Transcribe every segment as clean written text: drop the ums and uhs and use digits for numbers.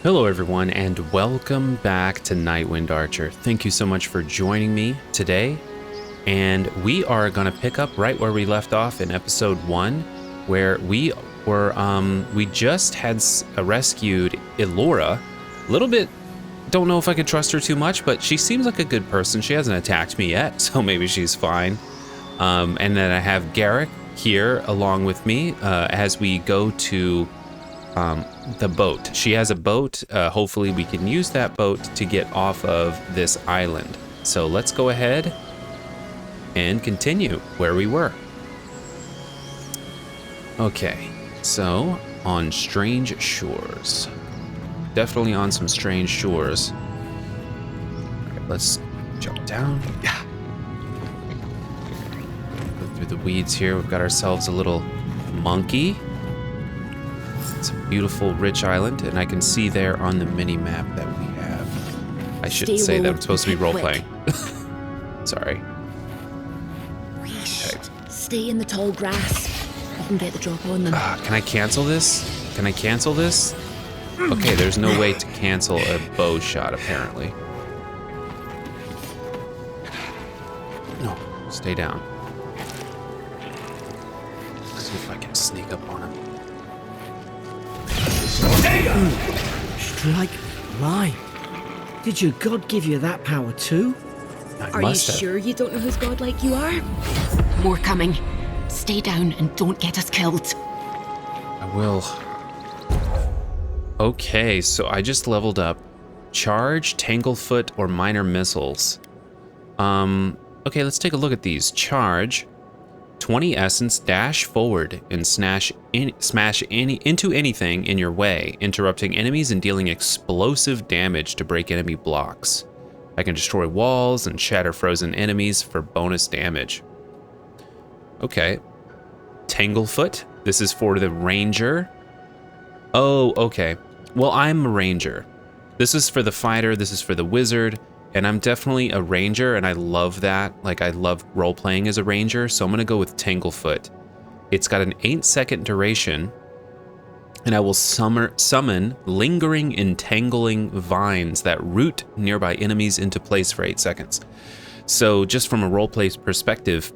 Hello everyone and welcome back to Nightwind Archer. Thank you so much for joining me today. And we are going to pick up right where we left off in episode 1, where we just had rescued Elora. A little bit, don't know if I could trust her too much, but she seems like a good person. She hasn't attacked me yet, so maybe she's fine. And then I have Garrick here along with me as we go to the boat. She has a boat. Hopefully we can use that boat to get off of this island. So let's go ahead and continue where we were. Okay, so on strange shores. Definitely on some strange shores. All right, let's jump down. Go through the weeds here. We've got ourselves a little monkey. It's a beautiful, rich island, and I can see there on the mini map that we have. I shouldn't say that. I'm supposed to be role-playing. Sorry. Okay. Stay in the tall grass. You can get the drop on them. Can I cancel this? Can I cancel this? Okay, there's no way to cancel a bow shot, apparently. No, stay down. Let's see if I can sneak up on him. Strike blind. Did your god give you that power too? Are you sure you don't know whose godlike you are? More coming. Stay down and don't get us killed. I will. Okay, so I just leveled up. Charge, Tanglefoot, or Minor Missiles. Okay, let's take a look at these. Charge, 20 essence, dash forward and smash into anything in your way, interrupting enemies and dealing explosive damage to break enemy blocks. I can destroy walls and shatter frozen enemies for bonus damage. Okay. Tanglefoot. This is for the ranger. Oh, okay. Well, I'm a ranger. This is for the fighter, this is for the wizard, and I'm definitely a ranger, and I love that. Like, I love role-playing as a ranger, so I'm going to go with Tanglefoot. It's got an 8-second duration, and I will summon lingering, entangling vines that root nearby enemies into place for 8 seconds. So just from a roleplay perspective,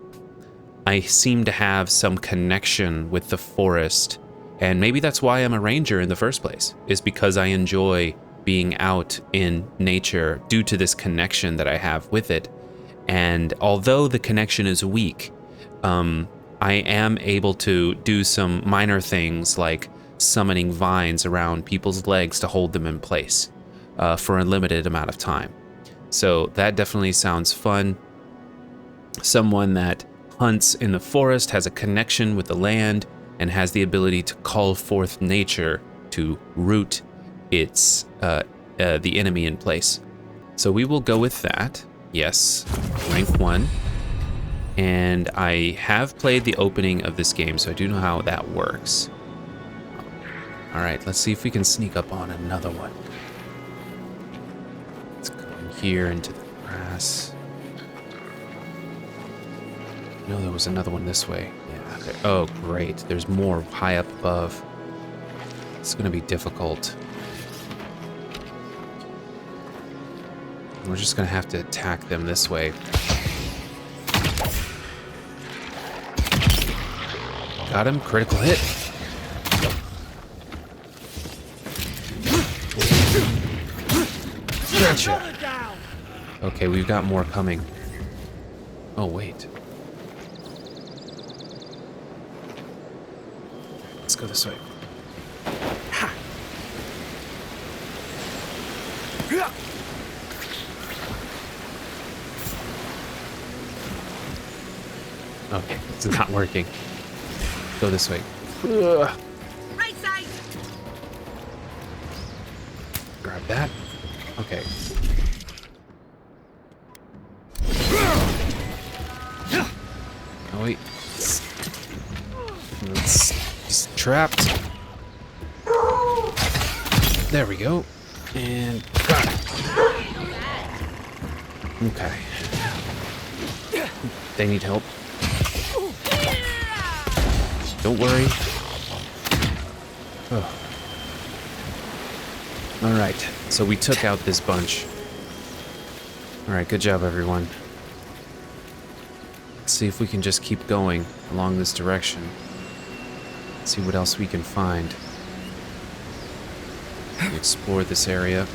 I seem to have some connection with the forest, and maybe that's why I'm a ranger in the first place, is because I enjoy being out in nature due to this connection that I have with it. And although the connection is weak, I am able to do some minor things like summoning vines around people's legs to hold them in place for a limited amount of time. So that definitely sounds fun. Someone that hunts in the forest, has a connection with the land, and has the ability to call forth nature to root its the enemy in place. So we will go with that. Yes, rank 1. And I have played the opening of this game, so I do know how that works. All right, let's see if we can sneak up on another one. Let's go in here into the grass. No, there was another one this way. Yeah. Okay. Oh, great. There's more high up above. It's going to be difficult. We're just going to have to attack them this way. Got him. Critical hit. Gotcha. Okay, we've got more coming. Oh, wait. Let's go this way. Okay, it's not working. Go this way. Right side. Grab that. Okay. Oh wait. He's trapped. There we go. And got it. Okay. They need help. Don't worry. Oh. Alright, so we took out this bunch. Alright, good job, everyone. Let's see if we can just keep going along this direction. See what else we can find. Explore this area.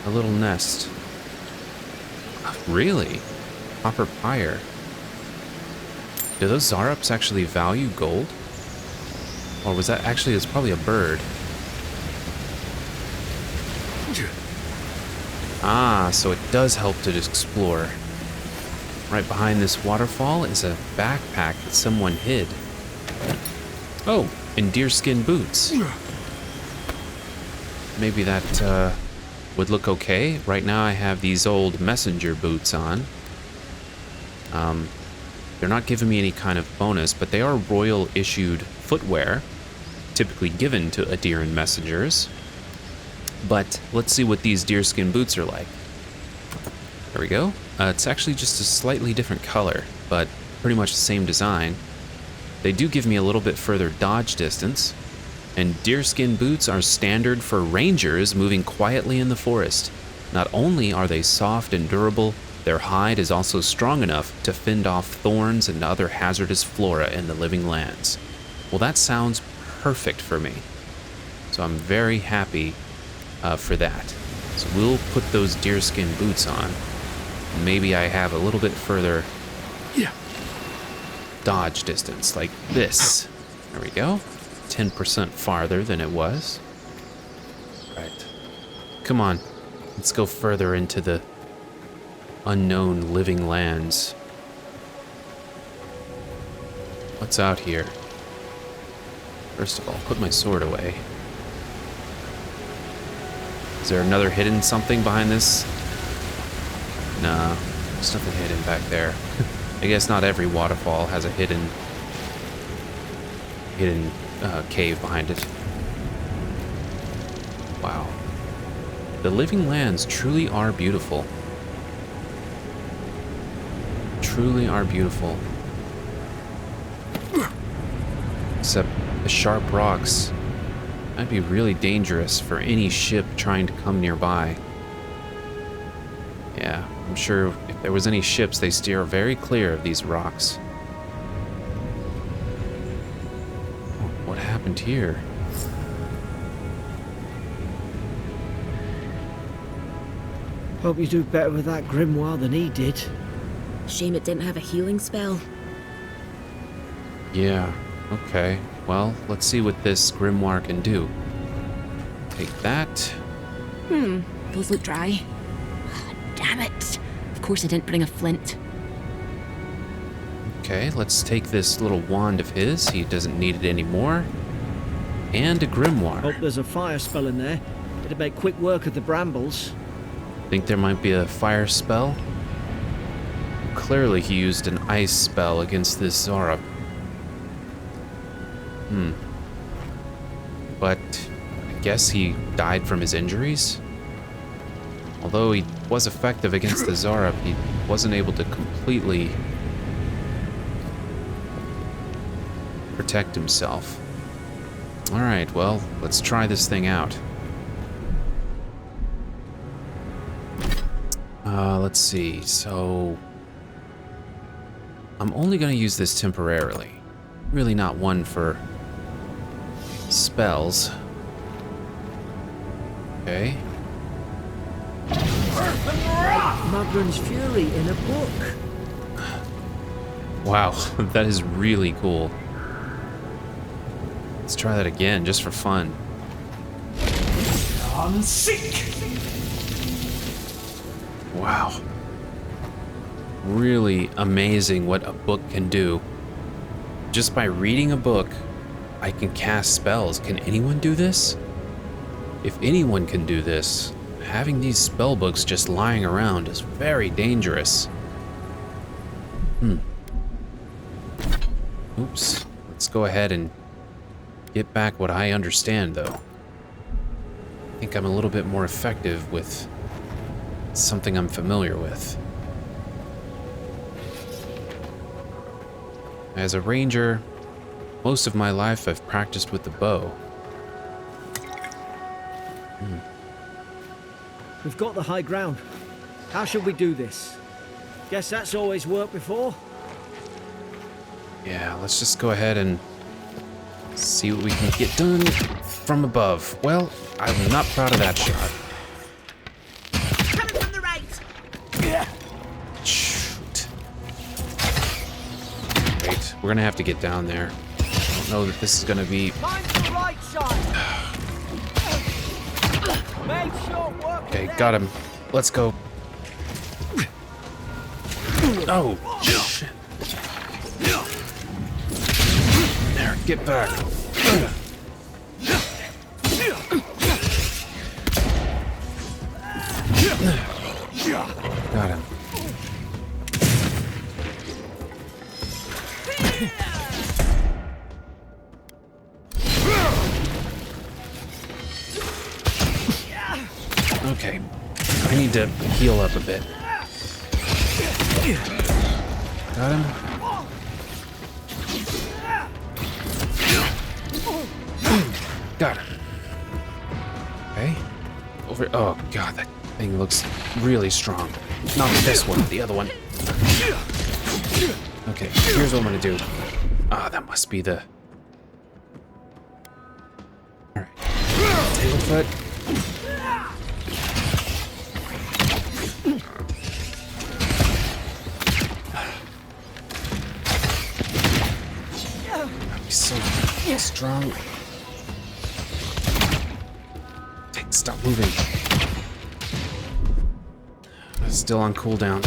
A little nest. Really? Copper pyre. Do those Zarups actually value gold? Or was that actually, it's probably a bird. Ah, so it does help to just explore. Right behind this waterfall is a backpack that someone hid. Oh, and deerskin boots. Maybe that would look okay. Right now I have these old messenger boots on. They're not giving me any kind of bonus, but they are royal issued footwear, typically given to Adiran messengers. But let's see what these deerskin boots are like. There we go. It's actually just a slightly different color, but pretty much the same design. They do give me a little bit further dodge distance, and deerskin boots are standard for rangers moving quietly in the forest. Not only are they soft and durable, their hide is also strong enough to fend off thorns and other hazardous flora in the living lands. Well, that sounds perfect for me. So I'm very happy for that. So we'll put those deerskin boots on. Maybe I have a little bit further dodge distance, like this. There we go. 10% farther than it was. Right. Come on. Let's go further into the unknown living lands. What's out here? First of all, put my sword away. Is there another hidden something behind this? Nah, there's nothing hidden back there. I guess not every waterfall has a hidden cave behind it. Wow. The living lands truly are beautiful. Truly are beautiful. Except the sharp rocks. That'd be really dangerous for any ship trying to come nearby. Yeah, I'm sure if there was any ships, they steer very clear of these rocks. Oh, what happened here? Hope you do better with that grimoire than he did. Shame it didn't have a healing spell. Yeah, okay. Well, let's see what this grimoire can do. Take that. Those look dry. Damn it. Of course I didn't bring a flint. Okay, let's take this little wand of his. He doesn't need it anymore. And a grimoire. Hope there's a fire spell in there. It'd make quick work of the brambles. Think there might be a fire spell? Clearly he used an ice spell against this Zarup. But I guess he died from his injuries? Although he was effective against the Zarup, he wasn't able to completely protect himself. Alright, well, let's try this thing out. Let's see, so I'm only going to use this temporarily. Really not one for spells. Okay. Magran's Fury in a book. Wow, that is really cool. Let's try that again, just for fun. Wow. Really amazing what a book can do. Just by reading a book, I can cast spells. Can anyone do this? If anyone can do this, having these spell books just lying around is very dangerous. Oops. Let's go ahead and get back what I understand, though. I think I'm a little bit more effective with something I'm familiar with. As a ranger, Most of my life I've practiced with the bow. We've got the high ground. How should we do this? Guess that's always worked before. Yeah, let's just go ahead and see what we can get done from above. Well, I'm not proud of that shot. Coming from the right. Shoot. Wait, we're gonna have to get down there. I don't know that this is gonna be... Mind the right side. Make sure work. Okay, got him. Let's go. Oh, shit. There, get back. Got him. Okay, I need to heal up a bit. Got him. Got him. Okay. Over. Oh god, that thing looks really strong. Not this one, the other one. Okay, here's what I'm gonna do. Ah, that must be the. All right. Tanglefoot. He's so strong. Stop moving. It's still on cooldown.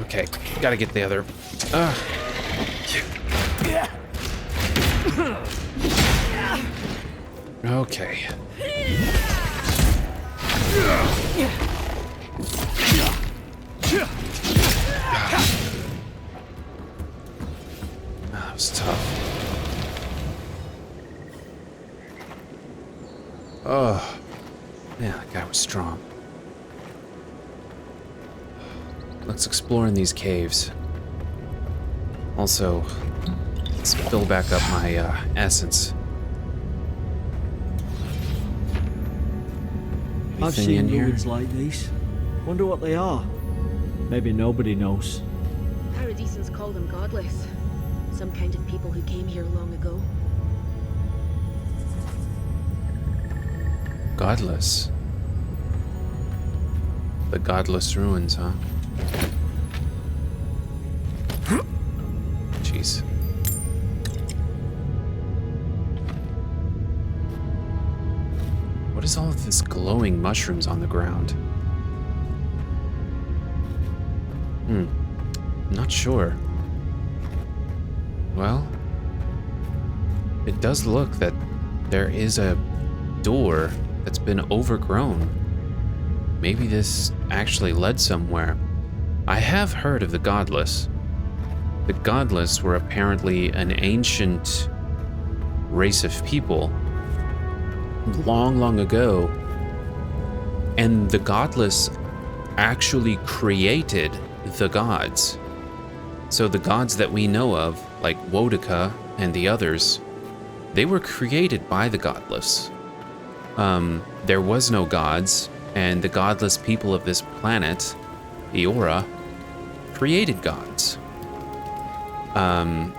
Okay, gotta get the other. Okay. That was tough. Oh, yeah, that guy was strong. Let's explore in these caves. Also, let's fill back up my essence. I've Anything in seen here? ruins like these. Wonder what they are. Maybe nobody knows. Paradisans call them godless. Some kind of people who came here long ago. Godless. The godless ruins, huh? Jeez. What is all of this glowing mushrooms on the ground? Not sure. Well, it does look that there is a door that's been overgrown. Maybe this actually led somewhere. I have heard of the Godless. The Godless were apparently an ancient race of people long, long ago, and the Godless actually created the gods. So the gods that we know of, like Wodika and the others, they were created by the Godless. There was no gods, and the godless people of this planet, Eora, created gods. And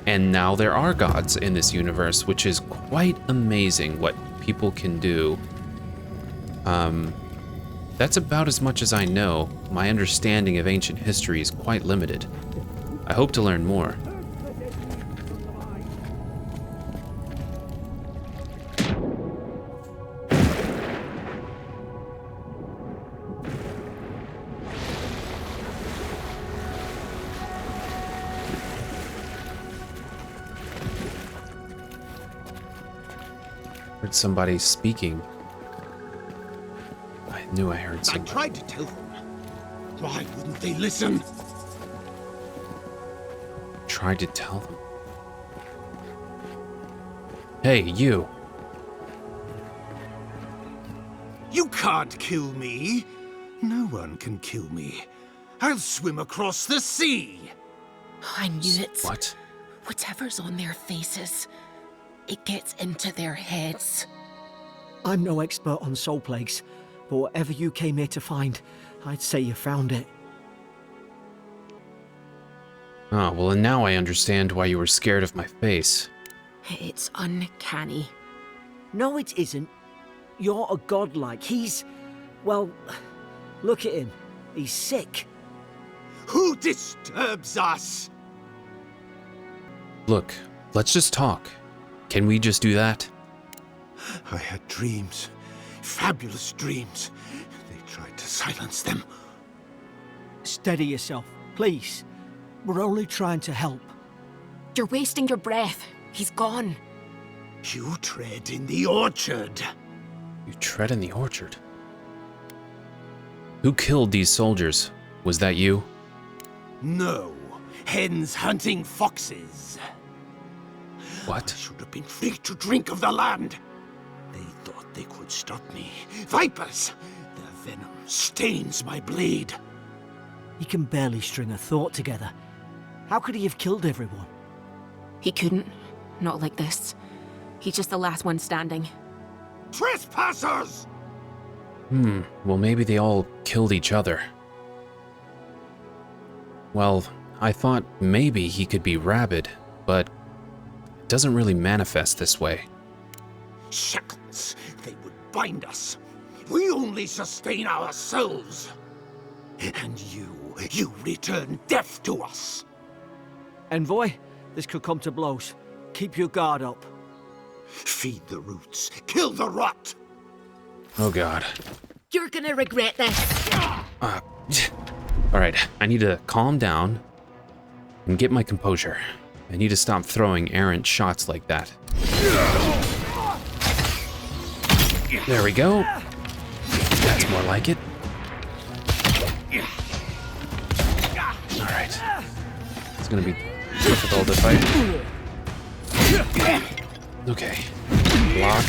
now there are gods in this universe, which is quite amazing what people can do. That's about as much as I know. My understanding of ancient history is quite limited. I hope to learn more. Heard somebody speaking. I knew I heard I somebody. tried to tell them. Why wouldn't they listen? Tried to tell them. Hey, you. You can't kill me. No one can kill me. I'll swim across the sea. I knew it. What? Whatever's on their faces, it gets into their heads. I'm no expert on soul plagues, but whatever you came here to find, I'd say you found it. Oh, well, and now I understand why you were scared of my face. It's uncanny. No, it isn't. You're a godlike. He's... well, look at him. He's sick. Who disturbs us? Look, let's just talk. Can we just do that? I had dreams. Fabulous dreams. They tried to silence them. Steady yourself, please. We're only trying to help. You're wasting your breath. He's gone. You tread in the orchard. You tread in the orchard. Who killed these soldiers? Was that you? No. Hens hunting foxes. What? I should have been free to drink of the land. They thought they could stop me. Vipers! Their venom stains my blade. He can barely string a thought together. How could he have killed everyone? He couldn't. Not like this. He's just the last one standing. Trespassers! Well, maybe they all killed each other. Well, I thought maybe he could be rabid, but it doesn't really manifest this way. Shackles! They would bind us. We only sustain ourselves. And you return death to us. Envoy, this could come to blows. Keep your guard up. Feed the roots. Kill the rot. Oh god. You're gonna regret this. Alright, I need to calm down and get my composure. I need to stop throwing errant shots like that. There we go. That's more like it. Alright. It's gonna be difficult to fight. Okay. Block.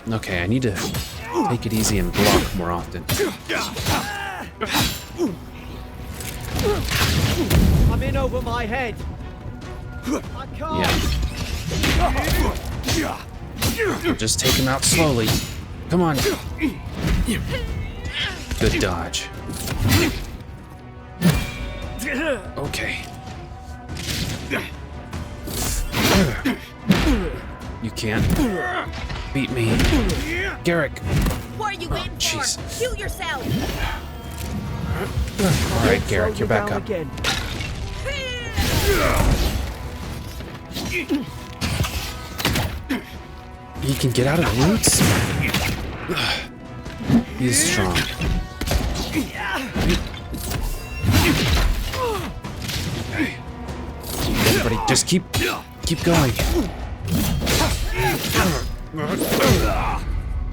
Okay, I need to take it easy and block more often. I'm in over my head. I can't. Yeah. Just take him out slowly. Come on. Good dodge. Okay. You can't beat me. Garrick. What are you waiting jeez. for? Heal yourself. Alright, Garrick, you're back up. Again. He can get out of the roots? He's strong. Okay. Everybody, just keep going.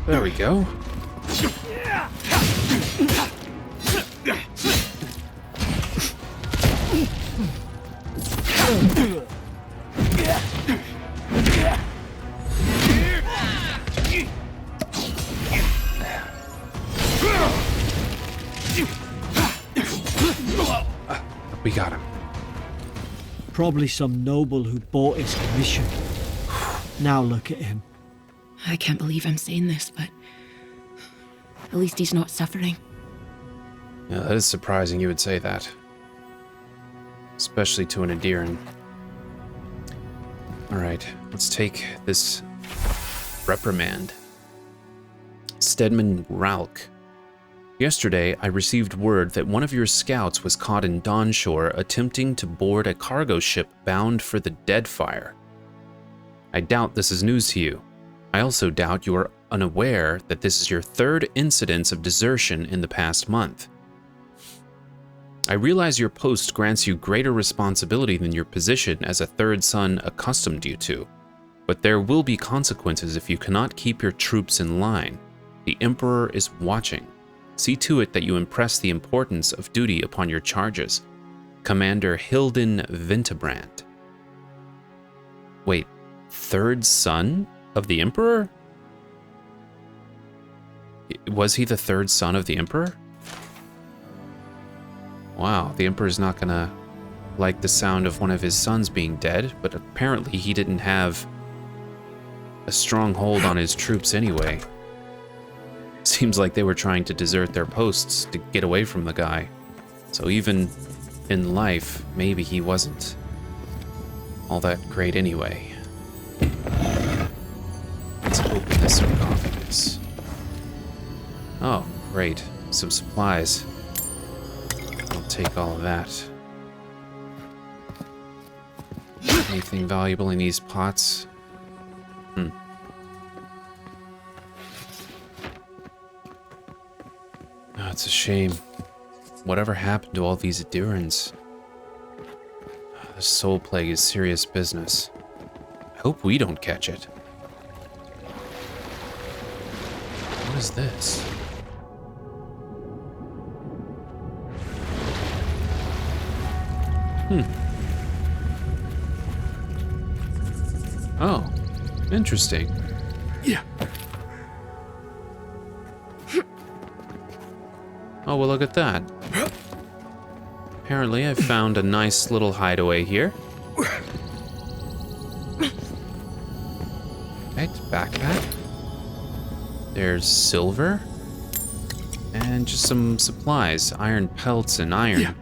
There we go. We got him. Probably some noble who bought his commission. Now look at him. I can't believe I'm saying this, but at least he's not suffering. Yeah, that is surprising you would say that. Especially to an Adiran. Alright, let's take this reprimand. Stedman Ralk. Yesterday, I received word that one of your scouts was caught in Dawnshore attempting to board a cargo ship bound for the Deadfire. I doubt this is news to you. I also doubt you are unaware that this is your third incidence of desertion in the past month. I realize your post grants you greater responsibility than your position as a third son accustomed you to, but there will be consequences if you cannot keep your troops in line. The Emperor is watching. See to it that you impress the importance of duty upon your charges. Commander Hilden Vintebrand. Wait, third son of the Emperor? Was he the third son of the Emperor? Wow, the Emperor's not gonna like the sound of one of his sons being dead, but apparently he didn't have a strong hold on his troops anyway. Seems like they were trying to desert their posts to get away from the guy. So even in life, maybe he wasn't all that great anyway. Let's open this sarcophagus. Oh, great. Some supplies. I'll take all of that. Anything valuable in these pots? Oh, it's a shame. Whatever happened to all these Adirans? The soul plague is serious business. I hope we don't catch it. What is this? Oh, interesting. Yeah. Oh, well, look at that. Apparently, I found a nice little hideaway here. Right, backpack. There's silver. And just some supplies, iron pelts and iron. Yeah.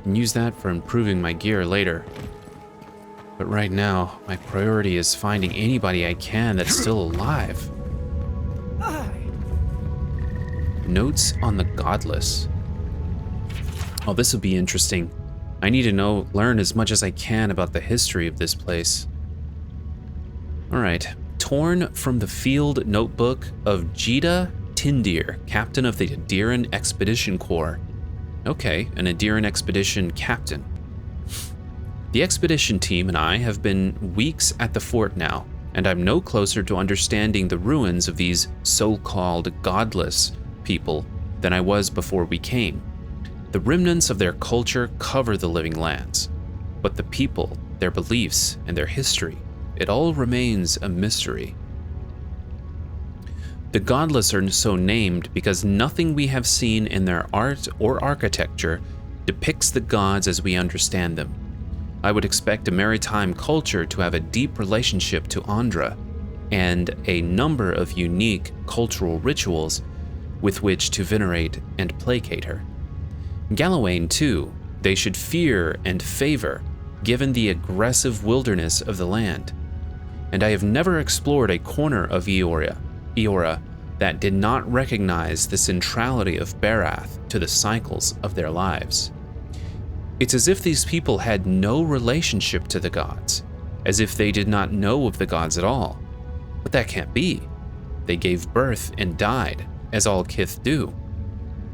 And use that for improving my gear later. But right now, my priority is finding anybody I can that's still alive. Notes on the Godless. Oh, this will be interesting. I need to learn as much as I can about the history of this place. Alright. Torn from the field notebook of Jida Tindir, captain of the Adiran Expedition Corps. Okay, an Adiran Expedition captain. The expedition team and I have been weeks at the fort now, and I'm no closer to understanding the ruins of these so-called godless people than I was before we came. The remnants of their culture cover the living lands, but the people, their beliefs, and their history, it all remains a mystery. The godless are so named because nothing we have seen in their art or architecture depicts the gods as we understand them. I would expect a maritime culture to have a deep relationship to Andra and a number of unique cultural rituals with which to venerate and placate her. Galawain, too, they should fear and favor, given the aggressive wilderness of the land. And I have never explored a corner of Eora that did not recognize the centrality of Barath to the cycles of their lives. It's as if these people had no relationship to the gods, as if they did not know of the gods at all. But that can't be. They gave birth and died, as all kith do.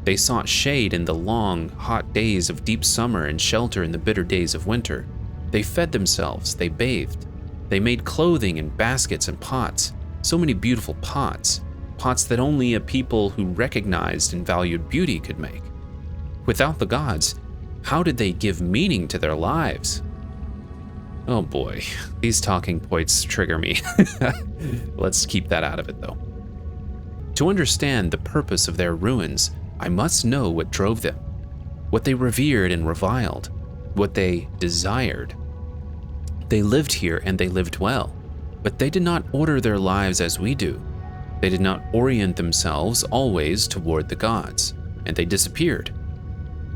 They sought shade in the long, hot days of deep summer and shelter in the bitter days of winter. They fed themselves, they bathed. They made clothing in baskets and pots, so many beautiful pots, pots that only a people who recognized and valued beauty could make. Without the gods, how did they give meaning to their lives? Oh boy, these talking points trigger me. Let's keep that out of it though. To understand the purpose of their ruins, I must know what drove them, what they revered and reviled, what they desired. They lived here and they lived well, but they did not order their lives as we do. They did not orient themselves always toward the gods, and they disappeared.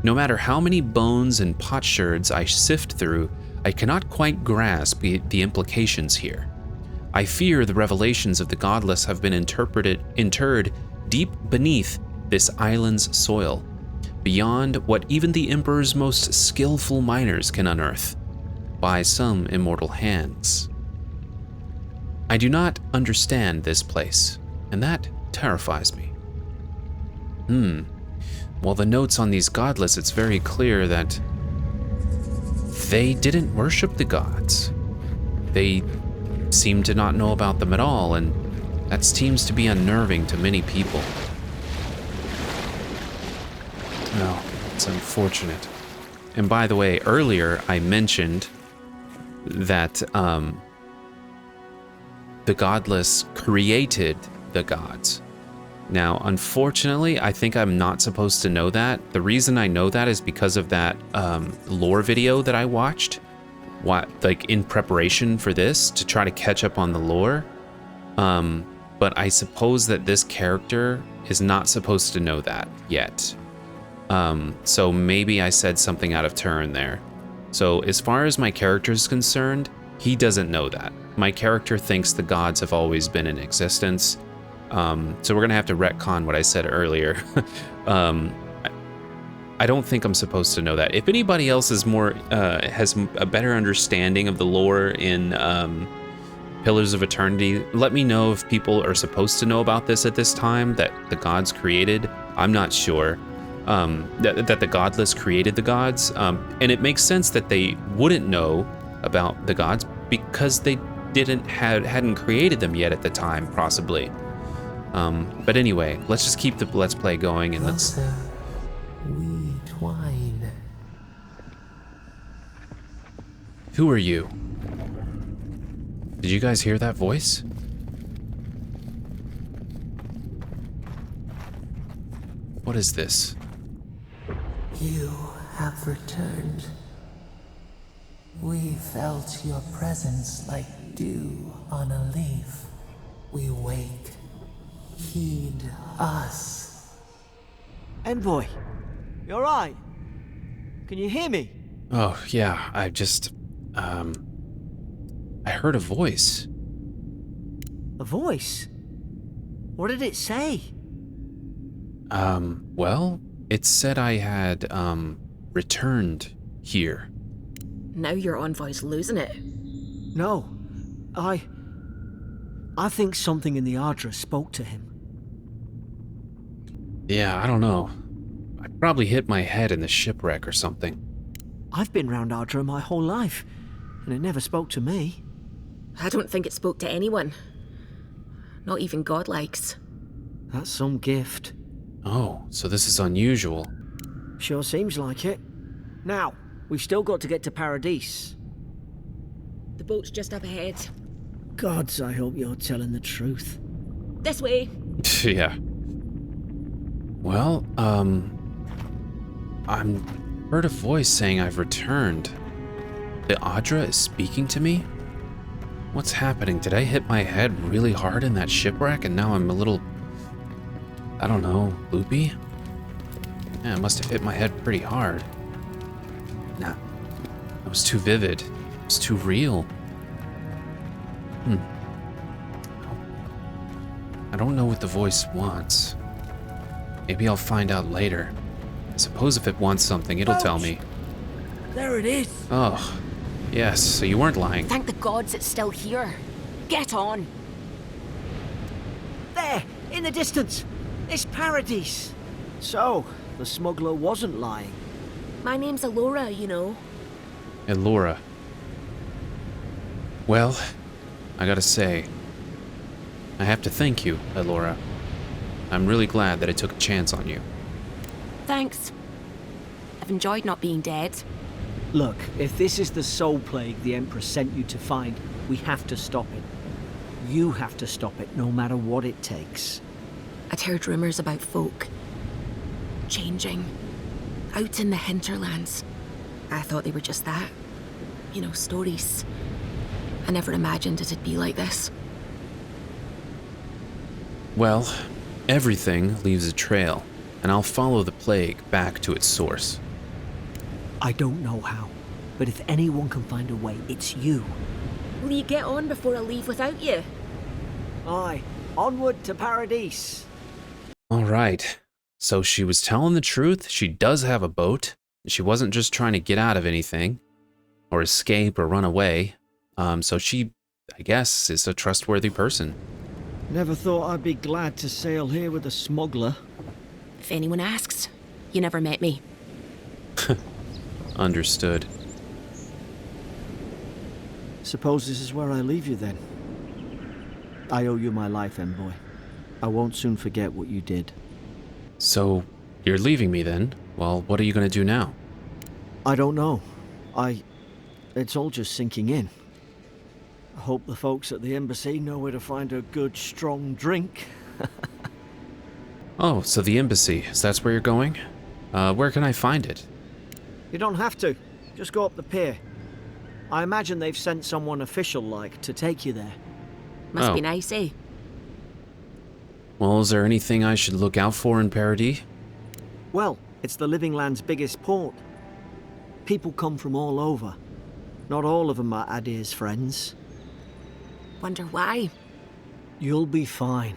No matter how many bones and potsherds I sift through, I cannot quite grasp the implications here. I fear the revelations of the godless have been interred deep beneath this island's soil, beyond what even the Emperor's most skillful miners can unearth, by some immortal hands. I do not understand this place, and that terrifies me. Well, the notes on these godless, it's very clear that they didn't worship the gods. They seem to not know about them at all, and that seems to be unnerving to many people. No, it's unfortunate. And by the way, earlier I mentioned that the godless created the gods. Now, unfortunately, I think I'm not supposed to know that. The reason I know that is because of that lore video that I watched, like in preparation for this, to try to catch up on the lore. But I suppose that this character is not supposed to know that yet. So maybe I said something out of turn there. So as far as my character is concerned, he doesn't know that. My character thinks the gods have always been in existence. So we're gonna have to retcon what I said earlier. I don't think I'm supposed to know that. If anybody else is has a better understanding of the lore in Pillars of Eternity, let me know if people are supposed to know about this at this time, that the gods created. I'm not sure. That the godless created the gods. And it makes sense that they wouldn't know about the gods because they hadn't created them yet at the time, possibly. But anyway, let's just keep the Let's Play going and let's... We twine. Who are you? Did you guys hear that voice? What is this? You have returned. We felt your presence like dew on a leaf. We wake. Heed us. Envoy, you alright? Can you hear me? Oh, yeah, I heard a voice. A voice? What did it say? Well, it said I had, returned here. Now your envoy's losing it. No, I think something in the Ardra spoke to him. Yeah, I don't know. I probably hit my head in the shipwreck or something. I've been round Ardra my whole life, and it never spoke to me. I don't think it spoke to anyone. Not even godlikes. That's some gift. Oh, so this is unusual. Sure seems like it. Now, we've still got to get to Paradis. The boat's just up ahead. Gods, I hope you're telling the truth. This way. Yeah. Well, I heard a voice saying I've returned. The Ardra is speaking to me? What's happening? Did I hit my head really hard in that shipwreck and now I'm a little, I don't know, loopy? Yeah, I must have hit my head pretty hard. Nah, that was too vivid. It was too real. I don't know what the voice wants. Maybe I'll find out later. I suppose if it wants something, it'll tell me. There it is. Oh, yes, so you weren't lying. Thank the gods it's still here. Get on. There, in the distance. It's Paradis. So, the smuggler wasn't lying. My name's Alora, you know. Elora. Well, I gotta say, I have to thank you, Elora. I'm really glad that I took a chance on you. Thanks. I've enjoyed not being dead. Look, if this is the soul plague the Empress sent you to find, we have to stop it. You have to stop it, no matter what it takes. I'd heard rumors about folk changing out in the hinterlands. I thought they were just that. You know, stories. I never imagined it'd be like this. Well, everything leaves a trail, and I'll follow the plague back to its source. I don't know how, but if anyone can find a way, it's you. Will you get on before I leave without you? Aye, onward to Paradis. All right, so she was telling the truth. She does have a boat. She wasn't just trying to get out of anything, or escape or run away. So she, I guess, is a trustworthy person. Never thought I'd be glad to sail here with a smuggler. If anyone asks, you never met me. Understood. Suppose this is where I leave you then. I owe you my life, Envoy. I won't soon forget what you did. So, you're leaving me then? Well, what are you going to do now? I don't know. It's all just sinking in. I hope the folks at the embassy know where to find a good, strong drink. Oh, so the embassy. Is that where you're going? Where can I find it? You don't have to. Just go up the pier. I imagine they've sent someone official-like to take you there. Must Oh. be nice, eh? Well, is there anything I should look out for in Paradis? Well, it's the Living Land's biggest port. People come from all over. Not all of them are Adir's friends. Wonder why. You'll be fine.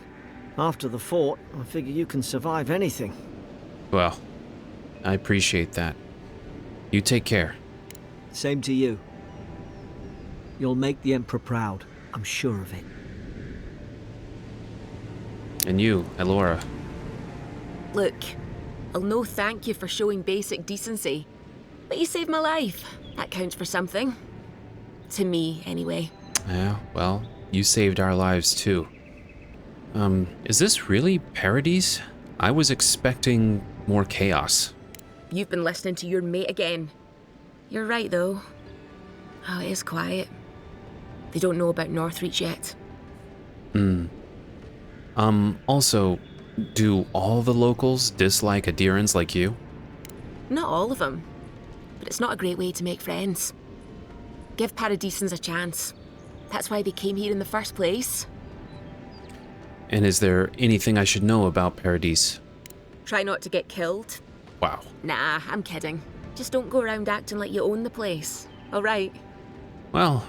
After the fort, I figure you can survive anything. Well, I appreciate that. You take care. Same to you. You'll make the Emperor proud. I'm sure of it. And you, Elora. Look, I'll no thank you for showing basic decency. But you saved my life. That counts for something. To me, anyway. Yeah, well, you saved our lives too. Is this really Paradis? I was expecting more chaos. You've been listening to your mate again. You're right, though. Oh, it is quiet. They don't know about Northreach yet. Also, do all the locals dislike Adirans like you? Not all of them. But it's not a great way to make friends. Give Paradisans a chance. That's why they came here in the first place. And is there anything I should know about Paradis? Try not to get killed. Wow. Nah, I'm kidding. Just don't go around acting like you own the place. Alright? Well,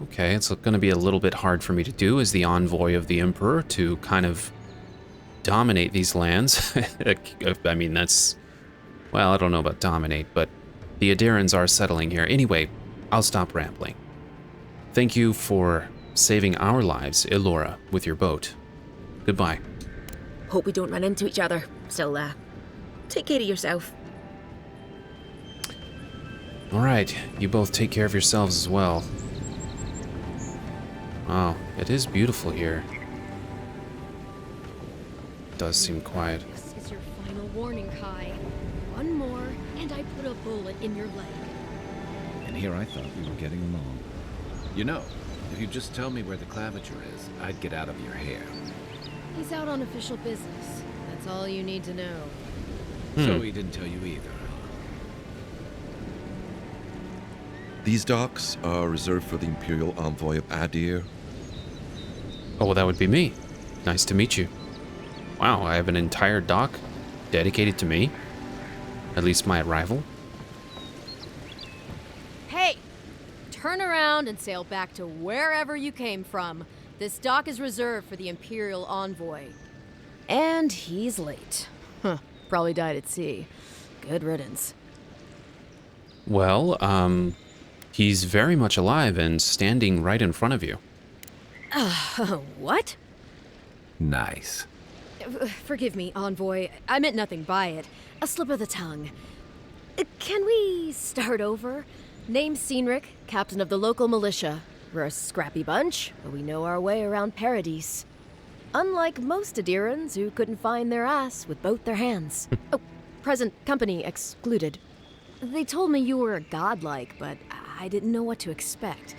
okay, it's gonna be a little bit hard for me to do as the envoy of the Emperor to kind of dominate these lands. I mean, that's... Well, I don't know about dominate, but the Adirans are settling here. Anyway, I'll stop rambling. Thank you for saving our lives, Elora, with your boat. Goodbye. Hope we don't run into each other. Still, take care of yourself. All right, you both take care of yourselves as well. Wow, it is beautiful here. It does seem quiet. This is your final warning, Kai. One more, and I put a bullet in your leg. And here I thought we were getting along. You know, if you just tell me where the claviger is, I'd get out of your hair. He's out on official business. That's all you need to know. So he didn't tell you either. These docks are reserved for the Imperial Envoy of Adir. Oh, well, that would be me. Nice to meet you. Wow, I have an entire dock dedicated to me. At least my arrival. Hey! Turn around and sail back to wherever you came from. This dock is reserved for the Imperial Envoy. And he's late. Huh. Probably died at sea. Good riddance. Well, he's very much alive and standing right in front of you. What? Nice. Forgive me, Envoy. I meant nothing by it. A slip of the tongue. Can we start over? Name's Cynric, captain of the local militia. We're a scrappy bunch, but we know our way around Paradis. Unlike most Adirans who couldn't find their ass with both their hands. Oh, present company excluded. They told me you were godlike, but I didn't know what to expect.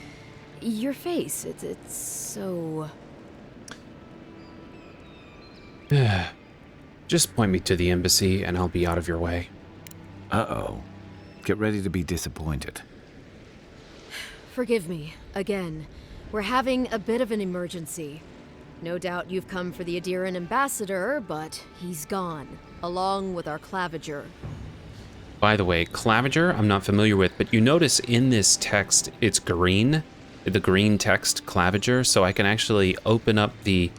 Your face, it's so... Just point me to the embassy and I'll be out of your way. Uh-oh. Get ready to be disappointed. Forgive me, again. We're having a bit of an emergency. No doubt you've come for the Adiran ambassador, but he's gone, along with our claviger. By the way, claviger, I'm not familiar with, but you notice in this text, it's green, the green text claviger, so I can actually open up the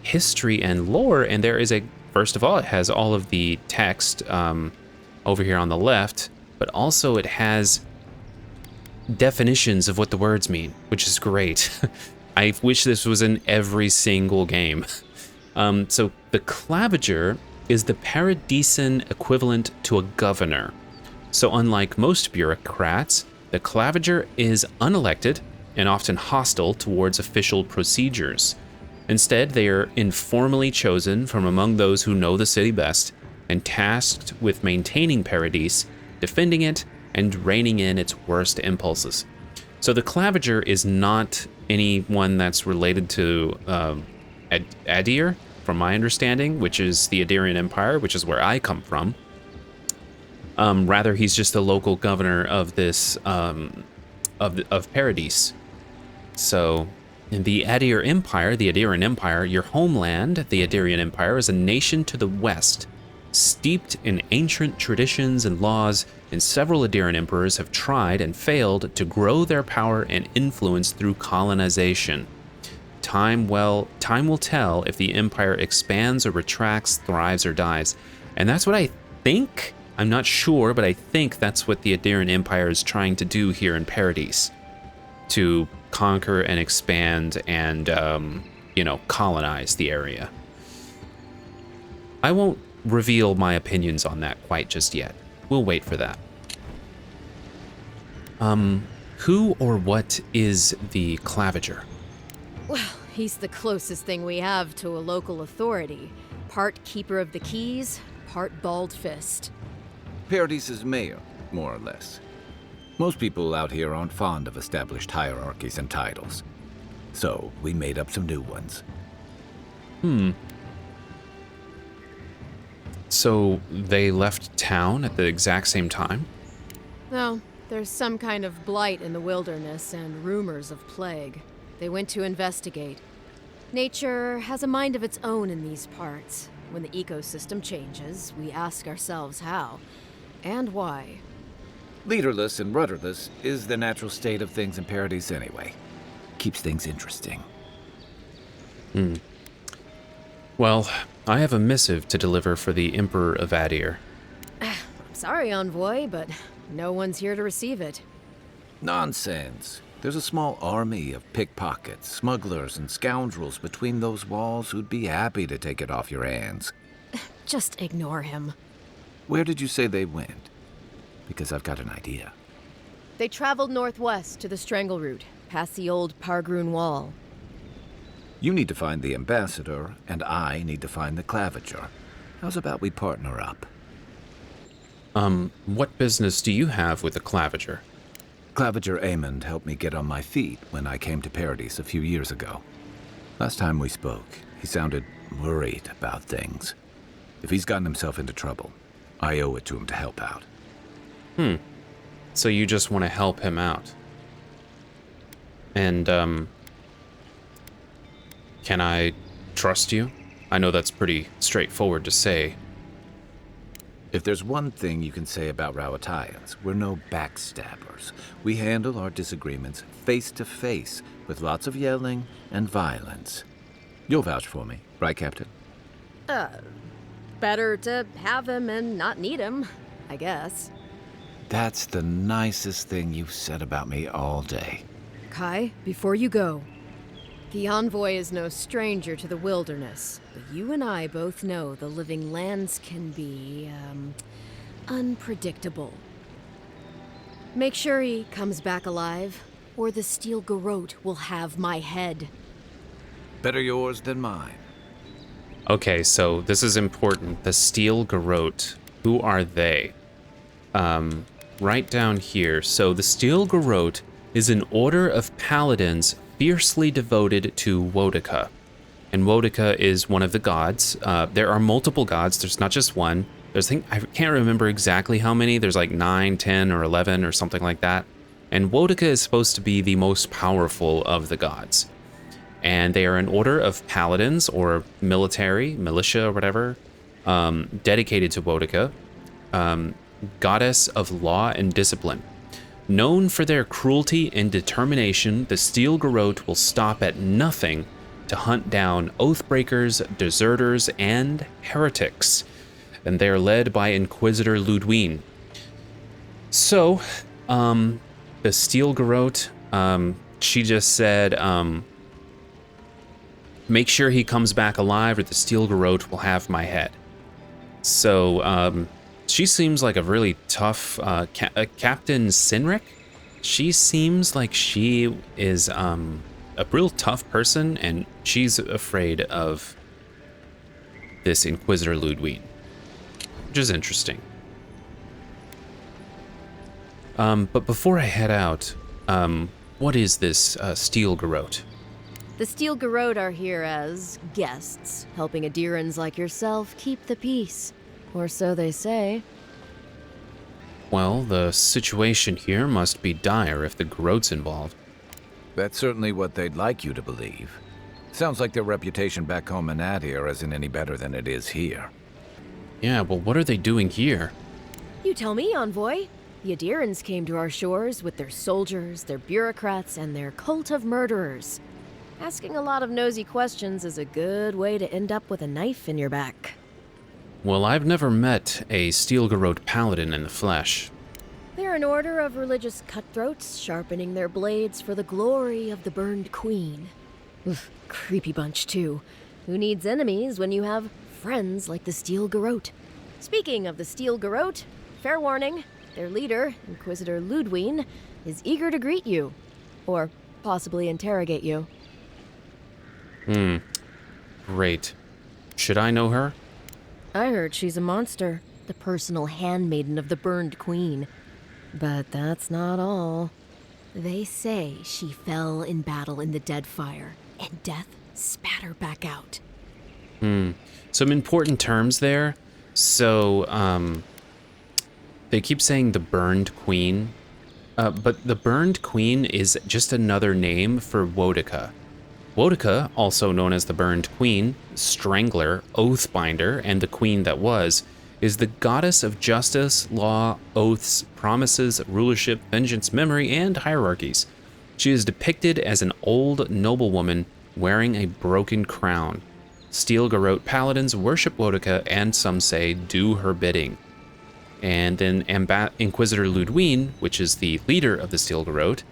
history and lore, and there is a, first of all, it has all of the text over here on the left, but also it has definitions of what the words mean, which is great. I wish this was in every single game. So the claviger is the Paradisan equivalent to a governor. So unlike most bureaucrats, the claviger is unelected and often hostile towards official procedures. Instead, they are informally chosen from among those who know the city best and tasked with maintaining Paradis, defending it, and reining in its worst impulses. So the claviger is not anyone that's related to Adir from my understanding, which is the Adirian Empire, which is where I come from. Rather, he's just the local governor of this, of Paradis. So, in the Adir Empire, the Adirian Empire, your homeland, the Adirian Empire, is a nation to the west, steeped in ancient traditions and laws, and several Adirian emperors have tried and failed to grow their power and influence through colonization. Time will tell if the empire expands or retracts, thrives or dies. And that's what I think. I'm not sure, but I think that's what the Adirian Empire is trying to do here in Paradis. To conquer and expand and, colonize the area. I won't reveal my opinions on that quite just yet. We'll wait for that. Who or what is the Clavager? Well, he's the closest thing we have to a local authority. Part keeper of the keys, part bald fist. Paradis' mayor, more or less. Most people out here aren't fond of established hierarchies and titles. So, we made up some new ones. So, they left town at the exact same time? No, there's some kind of blight in the wilderness and rumors of plague. They went to investigate. Nature has a mind of its own in these parts. When the ecosystem changes, we ask ourselves how and why. Leaderless and rudderless is the natural state of things in Paradis anyway. Keeps things interesting. Well, I have a missive to deliver for the Emperor of Adir. I'm sorry, Envoy, but no one's here to receive it. Nonsense. There's a small army of pickpockets, smugglers, and scoundrels between those walls who'd be happy to take it off your hands. Just ignore him. Where did you say they went? Because I've got an idea. They traveled northwest to the Strangle Route, past the old Pargroon Wall. You need to find the ambassador, and I need to find the Clavager. How's about we partner up? What business do you have with the Clavager? Clavager Amond helped me get on my feet when I came to Paradis a few years ago. Last time we spoke, he sounded worried about things. If he's gotten himself into trouble, I owe it to him to help out. So you just want to help him out? And, can I trust you? I know that's pretty straightforward to say. If there's one thing you can say about Rowatayans, we're no backstabbers. We handle our disagreements face to face, with lots of yelling and violence. You'll vouch for me, right, Captain? Better to have him and not need him, I guess. That's the nicest thing you've said about me all day. Kai, before you go, the Envoy is no stranger to the wilderness, but you and I both know the living lands can be, unpredictable. Make sure he comes back alive, or the Steel Garrote will have my head. Better yours than mine. Okay, so this is important. The Steel Garrote. Who are they? Right down here. So the Steel Garrote is an order of paladins fiercely devoted to Wodica. And Wodica is one of the gods. There are multiple gods. There's not just one. I can't remember exactly how many. There's like 9, 10, or 11 or something like that. And Wodica is supposed to be the most powerful of the gods. And they are an order of paladins or militia or whatever, dedicated to Wodica, goddess of law and discipline. Known for their cruelty and determination, the Steel Garrote will stop at nothing to hunt down oathbreakers, deserters, and heretics. And they are led by Inquisitor Ludwine. So, the Steel Garrote, she just said, make sure he comes back alive or the Steel Garrote will have my head. So, she seems like a really tough, Captain Sinric. She seems like she is a real tough person, and she's afraid of this Inquisitor Ludwine, which is interesting. But before I head out, what is this Steel Garrote? The Steel Garrote are here as guests, helping Adirans like yourself keep the peace. Or so they say. Well, the situation here must be dire if the Garrote's involved. That's certainly what they'd like you to believe. Sounds like their reputation back home in Adir isn't any better than it is here. Yeah, well, what are they doing here? You tell me, Envoy. The Adirans came to our shores with their soldiers, their bureaucrats, and their cult of murderers. Asking a lot of nosy questions is a good way to end up with a knife in your back. Well, I've never met a Steel Garrote paladin in the flesh. They're an order of religious cutthroats, sharpening their blades for the glory of the burned queen. Oof, creepy bunch, too. Who needs enemies when you have friends like the Steel Garrote? Speaking of the Steel Garrote, fair warning, their leader, Inquisitor Ludwine, is eager to greet you. Or possibly interrogate you. Great. Should I know her? I heard she's a monster, the personal handmaiden of the burned queen. But that's not all. They say she fell in battle in the Deadfire, and death spat her back out. Some important terms there. So, they keep saying the burned queen. But the burned queen is just another name for Wodica. Wodica, also known as the Burned Queen, Strangler, Oathbinder, and the Queen that was, is the goddess of justice, law, oaths, promises, rulership, vengeance, memory, and hierarchies. She is depicted as an old noblewoman wearing a broken crown. Steel Garrote paladins worship Wodica and some say do her bidding. And then Inquisitor Ludwine, which is the leader of the Steel Garrote,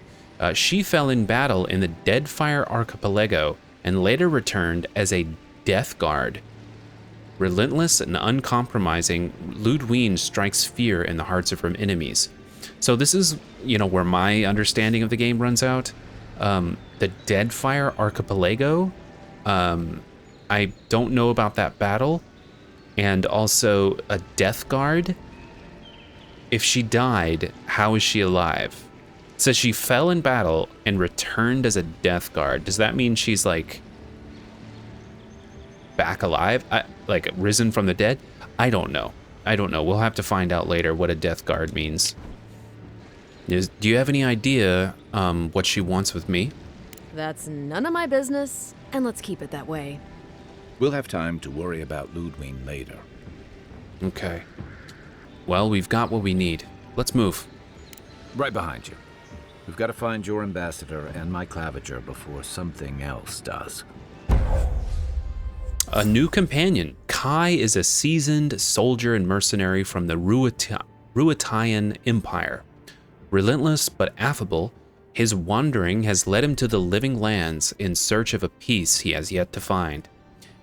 she fell in battle in the Deadfire Archipelago and later returned as a death guard. Relentless and uncompromising, Ludwine strikes fear in the hearts of her enemies. So this is, where my understanding of the game runs out. The Deadfire Archipelago, I don't know about that battle. And also a death guard. If she died, how is she alive? It says she fell in battle and returned as a death guard. Does that mean she's like back alive? Like risen from the dead? I don't know. We'll have to find out later what a death guard means. Do you have any idea what she wants with me? That's none of my business, and let's keep it that way. We'll have time to worry about Ludwine later. Okay. Well, we've got what we need. Let's move. Right behind you. We've got to find your ambassador and my claviger before something else does. A new companion. Kai is a seasoned soldier and mercenary from the Ruatayan Empire. Relentless but affable, his wandering has led him to the Living Lands in search of a peace he has yet to find.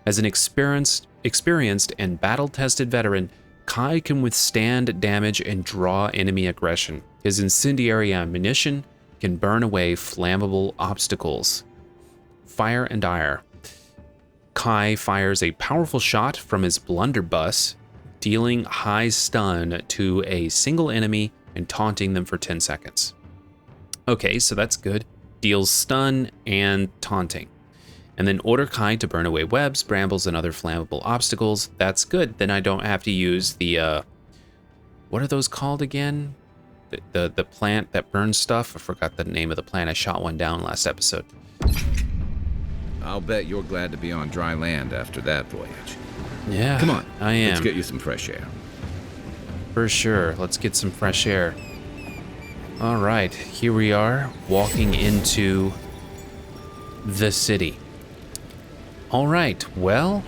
As an experienced and battle-tested veteran, Kai can withstand damage and draw enemy aggression. His incendiary ammunition can burn away flammable obstacles. Fire and ire. Kai fires a powerful shot from his blunderbuss, dealing high stun to a single enemy and taunting them for 10 seconds. Okay, so that's good. Deals stun and taunting. And then order Kai to burn away webs, brambles, and other flammable obstacles. That's good. Then I don't have to use the, what are those called again? The plant that burns stuff? I forgot the name of the plant. I shot one down last episode. I'll bet you're glad to be on dry land after that voyage. Yeah, Come on, I am. Let's get you some fresh air. For sure. Let's get some fresh air. All right, here we are, walking into the city. All right, well,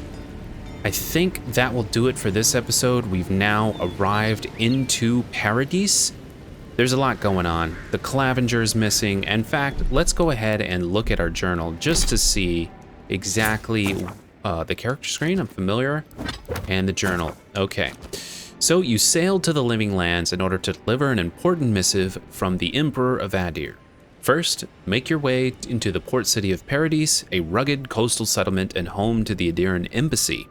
I think that will do it for this episode. We've now arrived into Paradis. There's a lot going on. The Clavenger's missing. In fact, let's go ahead and look at our journal just to see exactly the character screen. I'm familiar. And the journal. Okay. So you sailed to the Living Lands in order to deliver an important missive from the Emperor of Adir. First, make your way into the port city of Paradis, a rugged coastal settlement and home to the Adiran embassy.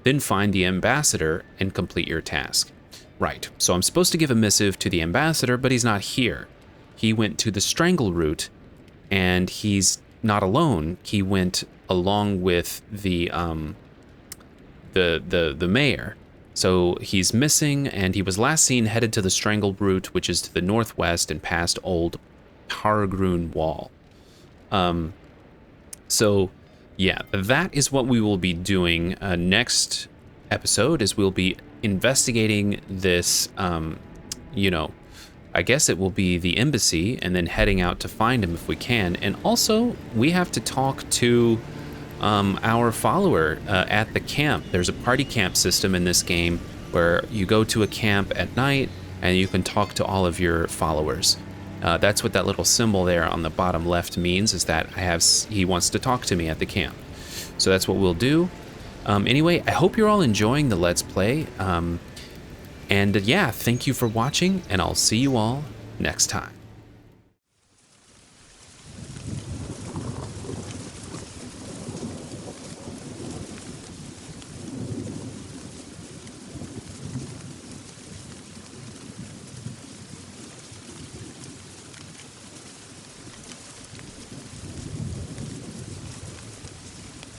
Then find the ambassador and complete your task. Right, so I'm supposed to give a missive to the ambassador, but he's not here. He went to the Strangle route, and he's not alone. He went along with the mayor. So he's missing, and he was last seen headed to the Strangled Route, which is to the northwest and past Old Hargroon Wall. So yeah, that is what we will be doing next episode. Is we'll be investigating this, you know, I guess it will be the embassy, and then heading out to find him if we can. And also, we have to talk to our follower at the camp. There's a party camp system in this game where you go to a camp at night and you can talk to all of your followers. That's what that little symbol there on the bottom left means, is that he wants to talk to me at the camp. So that's what we'll do. Anyway, I hope you're all enjoying the Let's Play. And yeah, thank you for watching, and I'll see you all next time.